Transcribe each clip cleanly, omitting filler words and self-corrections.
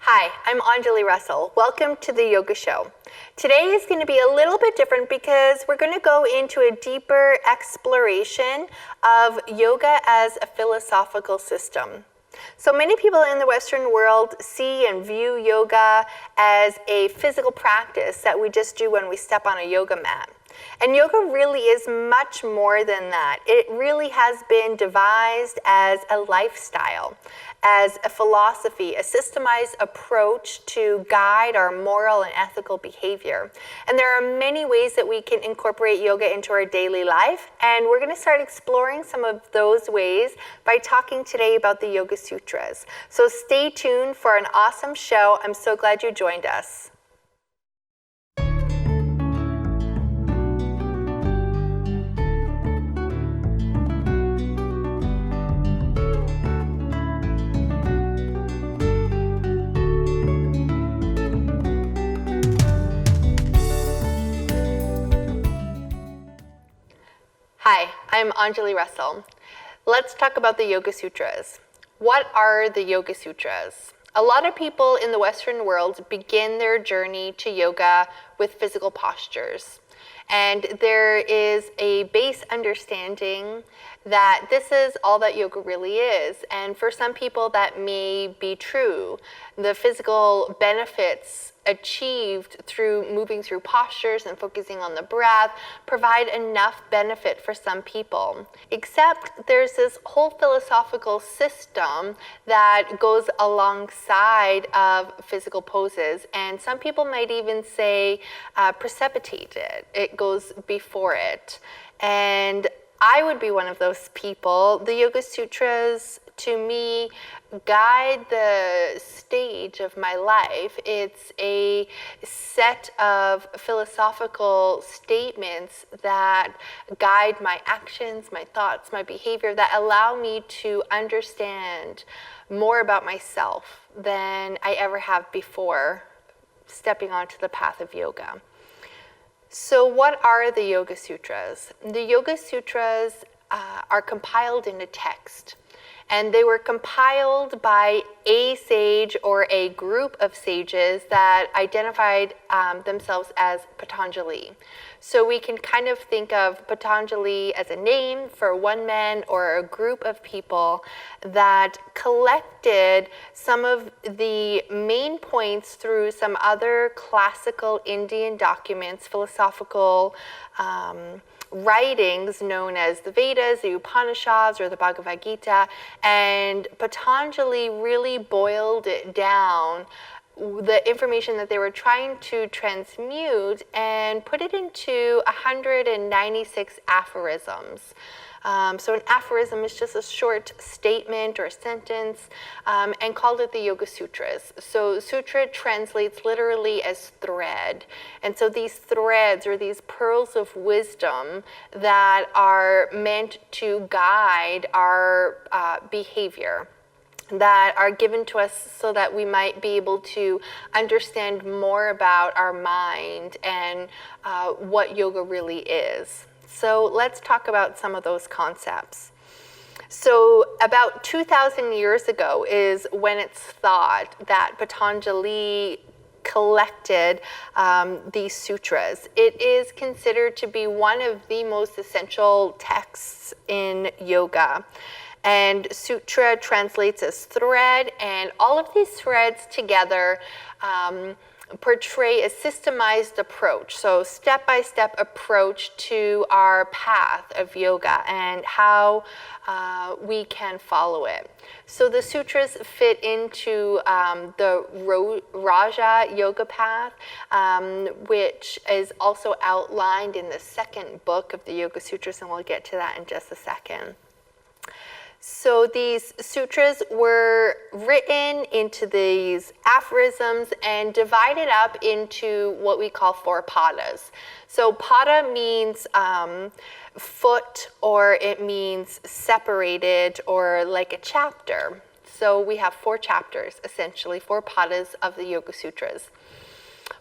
Hi, I'm Anjali Russell. Welcome to the Yoga Show. Today is going to be a little bit different because we're going to go into a deeper exploration of yoga as a philosophical system. So many people in the Western world see and view yoga as a physical practice that we just do when we step on a yoga mat. And yoga really is much more than that. It really has been devised as a lifestyle, as a philosophy, a systemized approach to guide our moral and ethical behavior. And there are many ways that we can incorporate yoga into our daily life, and we're going to start exploring some of those ways by talking today about the Yoga Sutras. So stay tuned for an awesome show. I'm so glad you joined us. Hi, I'm Anjali Russell. Let's talk about the Yoga Sutras. What are the Yoga Sutras? A lot of people in the Western world begin their journey to yoga with physical postures. And there is a base understanding that this is all that yoga really is. And for some people that may be true. The physical benefits achieved through moving through postures and focusing on the breath provide enough benefit for some people. Except there's this whole philosophical system that goes alongside of physical poses, and some people might even say precipitate it. It goes before it. And I would be one of those people. The Yoga Sutras, to me, guide the stage of my life. It's a set of philosophical statements that guide my actions, my thoughts, my behavior, that allow me to understand more about myself than I ever have before stepping onto the path of yoga. So what are the Yoga Sutras? The Yoga Sutras are compiled in a text. And they were compiled by a sage or a group of sages that identified themselves as Patanjali. So we can kind of think of Patanjali as a name for one man or a group of people that collected some of the main points through some other classical Indian documents, philosophical writings known as the Vedas, the Upanishads, or the Bhagavad Gita, and Patanjali really boiled it down, the information that they were trying to transmute, and put it into 196 aphorisms. So an aphorism is just a short statement or a sentence, and called it the Yoga Sutras. So sutra translates literally as thread. And so these threads, or these pearls of wisdom that are meant to guide our behavior, that are given to us so that we might be able to understand more about our mind and what yoga really is. So let's talk about some of those concepts. So about 2,000 years ago is when it's thought that Patanjali collected these sutras. It is considered to be one of the most essential texts in yoga. And sutra translates as thread, and all of these threads together portray a systemized approach, so step-by-step approach to our path of yoga and how we can follow it. So the sutras fit into the Raja Yoga path, which is also outlined in the second book of the Yoga Sutras, and we'll get to that in just a second. So these sutras were written into these aphorisms and divided up into what we call 4 padas. So pada means foot, or it means separated, or like a chapter. So we have 4 chapters, essentially 4 padas of the Yoga Sutras.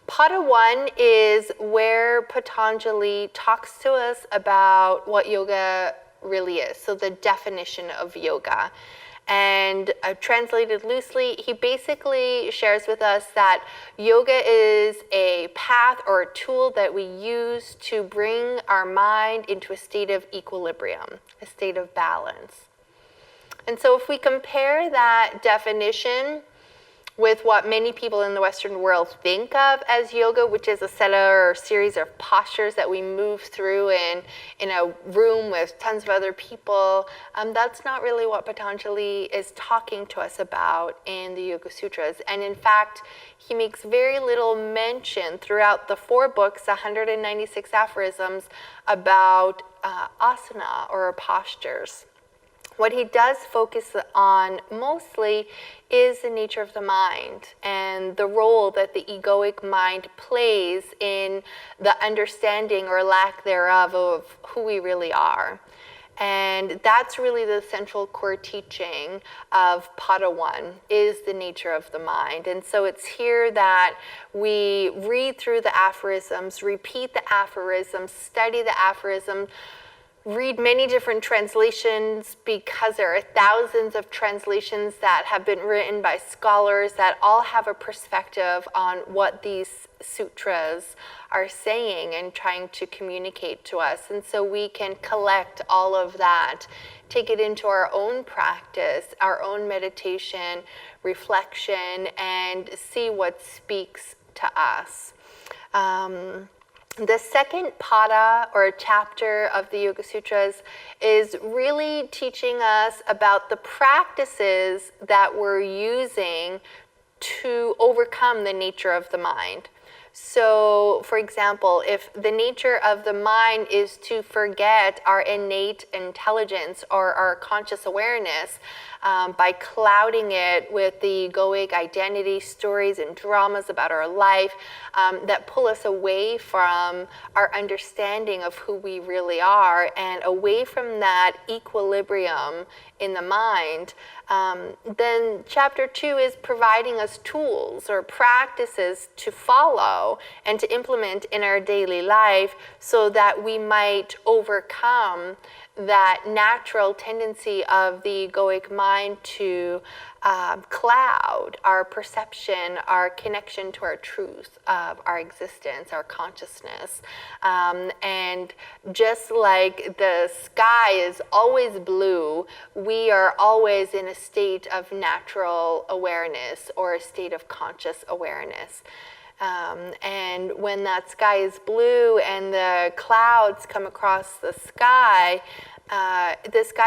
Pada 1 is where Patanjali talks to us about what yoga really is, so the definition of yoga. And translated loosely, he basically shares with us that yoga is a path or a tool that we use to bring our mind into a state of equilibrium, a state of balance. And so if we compare that definition with what many people in the Western world think of as yoga, which is a set or series of postures that we move through in a room with tons of other people, that's not really what Patanjali is talking to us about in the Yoga Sutras. And in fact, he makes very little mention throughout the 4 books, 196 aphorisms, about asana or postures. What he does focus on mostly is the nature of the mind and the role that the egoic mind plays in the understanding or lack thereof of who we really are. And that's really the central core teaching of Pada 1, is the nature of the mind. And so it's here that we read through the aphorisms, repeat the aphorisms, study the aphorisms, read many different translations, because there are thousands of translations that have been written by scholars that all have a perspective on what these sutras are saying and trying to communicate to us. And so we can collect all of that, take it into our own practice, our own meditation, reflection, and see what speaks to us. The second pada, or chapter of the Yoga Sutras, is really teaching us about the practices that we're using to overcome the nature of the mind. So, for example, if the nature of the mind is to forget our innate intelligence or our conscious awareness, by clouding it with the egoic identity, stories, and dramas about our life that pull us away from our understanding of who we really are and away from that equilibrium in the mind, then chapter 2 is providing us tools or practices to follow and to implement in our daily life so that we might overcome that natural tendency of the egoic mind to cloud our perception, our connection to our truth of our existence, our consciousness. And just like the sky is always blue, we are always in a state of natural awareness or a state of conscious awareness. And when that sky is blue and the clouds come across the sky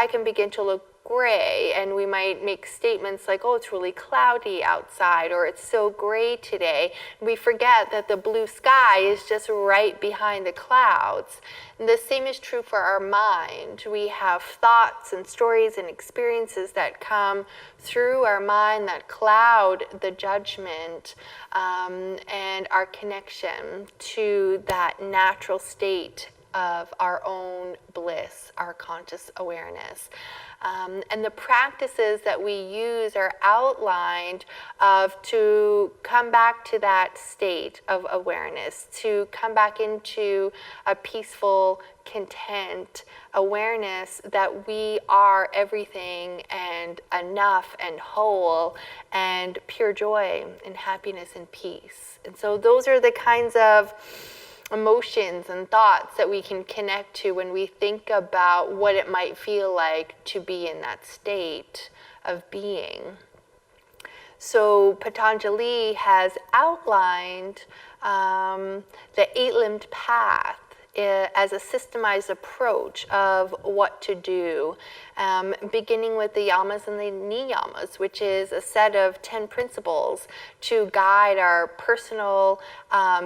can begin to look gray, and we might make statements like, oh, it's really cloudy outside, or it's so gray today. We forget that the blue sky is just right behind the clouds. And the same is true for our mind. We have thoughts and stories and experiences that come through our mind that cloud the judgment and our connection to that natural state of our own bliss, our conscious awareness. And the practices that we use are outlined to come back to that state of awareness, to come back into a peaceful, content awareness that we are everything and enough and whole and pure joy and happiness and peace. And so those are the kinds of emotions and thoughts that we can connect to when we think about what it might feel like to be in that state of being. So Patanjali has outlined the 8-limbed path as a systemized approach of what to do, beginning with the yamas and the niyamas, which is a set of 10 principles to guide our personal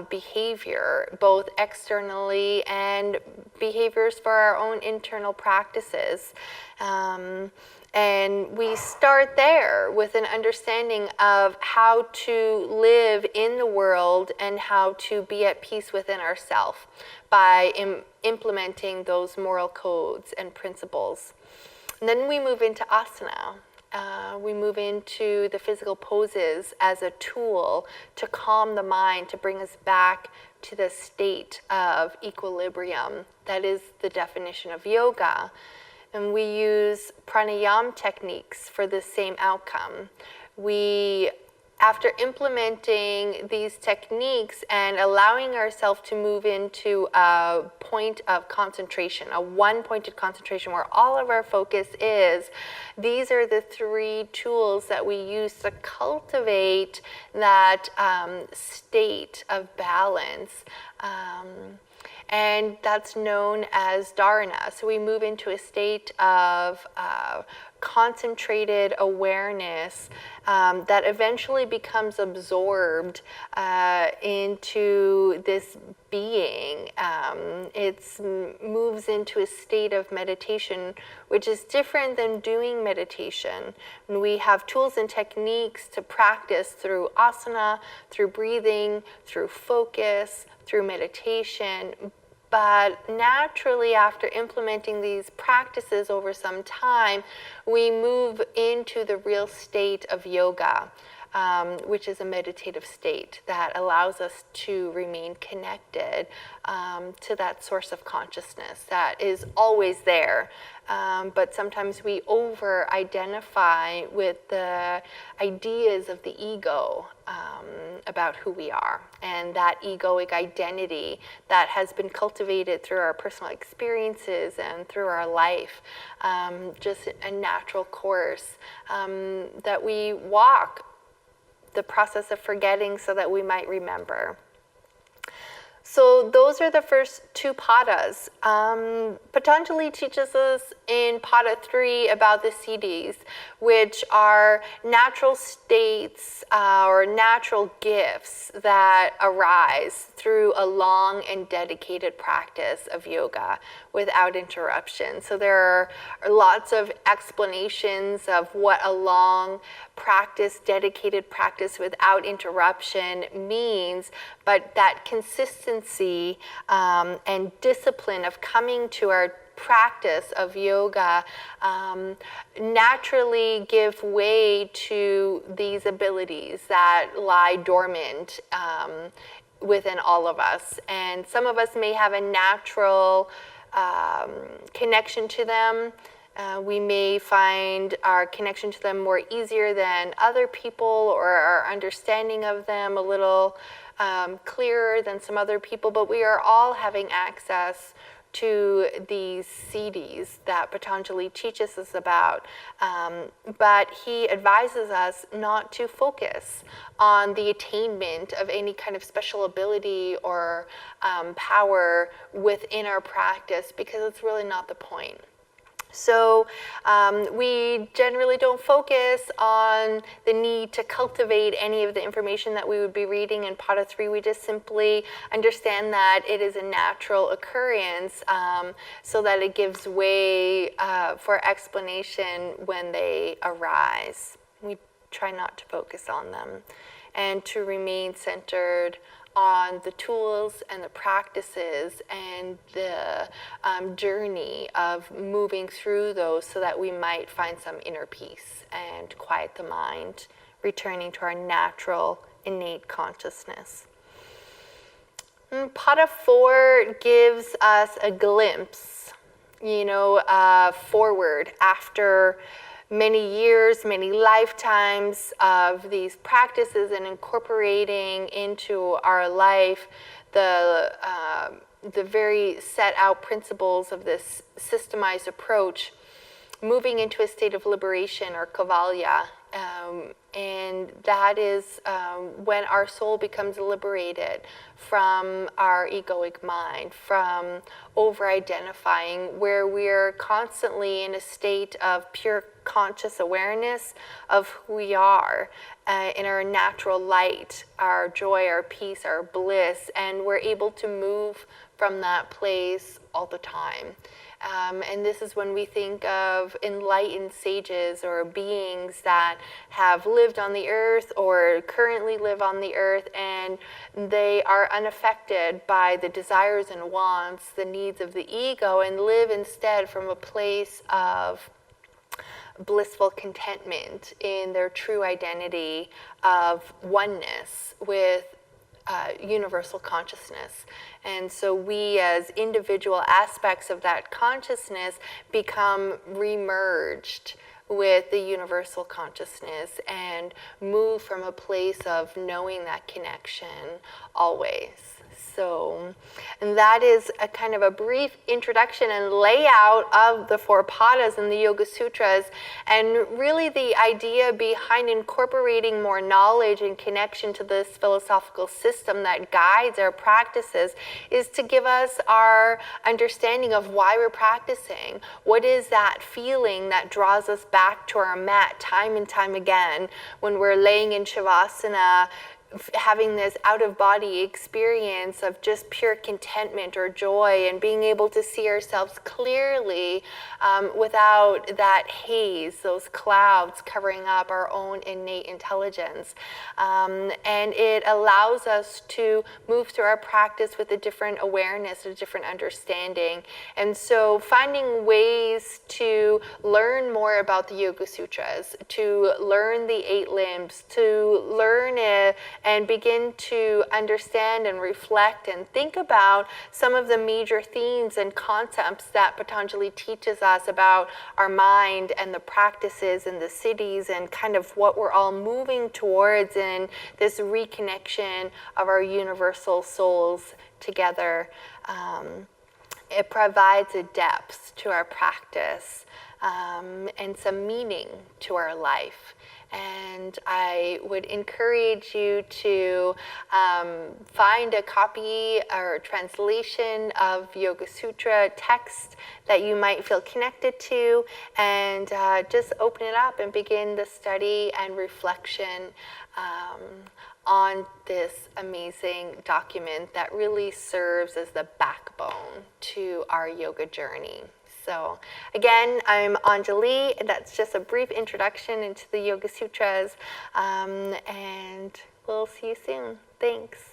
behavior, both externally and behaviors for our own internal practices. And we start there with an understanding of how to live in the world and how to be at peace within ourselves by implementing those moral codes and principles. And then we move into asana. We move into the physical poses as a tool to calm the mind, to bring us back to the state of equilibrium. That is the definition of yoga. And we use pranayama techniques for the same outcome. After implementing these techniques and allowing ourselves to move into a point of concentration, a one-pointed concentration where all of our focus is, these are the 3 tools that we use to cultivate that state of balance. And that's known as dharana. So we move into a state of concentrated awareness that eventually becomes absorbed into this being. It moves into a state of meditation, which is different than doing meditation. And we have tools and techniques to practice through asana, through breathing, through focus, through meditation. But naturally, after implementing these practices over some time, we move into the real state of yoga, which is a meditative state that allows us to remain connected to that source of consciousness that is always there. But sometimes we over-identify with the ideas of the ego about who we are, and that egoic identity that has been cultivated through our personal experiences and through our life, just a natural course that we walk, the process of forgetting so that we might remember. So those are the first 2 padas. Patanjali teaches us in pada 3 about the siddhis, which are natural states or natural gifts that arise through a long and dedicated practice of yoga without interruption. So there are lots of explanations of what a long practice, dedicated practice without interruption means, but that consistency and discipline of coming to our practice of yoga naturally give way to these abilities that lie dormant within all of us. And some of us may have a natural connection to them. We may find our connection to them more easier than other people, or our understanding of them a little clearer than some other people, but we are all having access to these siddhis that Patanjali teaches us about. But he advises us not to focus on the attainment of any kind of special ability or power within our practice, because it's really not the point. So we generally don't focus on the need to cultivate any of the information that we would be reading in pada 3. We just simply understand that it is a natural occurrence, so that it gives way for explanation when they arise. We try not to focus on them and to remain centered on the tools and the practices and the journey of moving through those, so that we might find some inner peace and quiet the mind, returning to our natural, innate consciousness. Pada 4 gives us a glimpse, forward after many years, many lifetimes of these practices and incorporating into our life the very set out principles of this systemized approach, moving into a state of liberation or kaivalya. And that is when our soul becomes liberated from our egoic mind, from over-identifying, where we're constantly in a state of pure conscious awareness of who we are in our natural light, our joy, our peace, our bliss, and we're able to move from that place all the time. And this is when we think of enlightened sages or beings that have lived on the earth or currently live on the earth, and they are unaffected by the desires and wants, the needs of the ego, and live instead from a place of blissful contentment in their true identity of oneness with universal consciousness. And so we as individual aspects of that consciousness become remerged with the universal consciousness and move from a place of knowing that connection always. So, and that is a kind of a brief introduction and layout of the four padas in the Yoga Sutras, and really the idea behind incorporating more knowledge and connection to this philosophical system that guides our practices is to give us our understanding of why we're practicing. What is that feeling that draws us back to our mat time and time again when we're laying in Shavasana, having this out-of-body experience of just pure contentment or joy, and being able to see ourselves clearly without that haze, those clouds covering up our own innate intelligence. And it allows us to move through our practice with a different awareness, a different understanding. And so finding ways to learn more about the Yoga Sutras, to learn the 8 limbs, to learn it and begin to understand and reflect and think about some of the major themes and concepts that Patanjali teaches us about our mind and the practices and the cities and kind of what we're all moving towards in this reconnection of our universal souls together. It provides a depth to our practice and some meaning to our life. And I would encourage you to find a copy or translation of Yoga Sutra text that you might feel connected to, and just open it up and begin the study and reflection on this amazing document that really serves as the backbone to our yoga journey. So again, I'm Anjali, and that's just a brief introduction into the Yoga Sutras, and we'll see you soon. Thanks.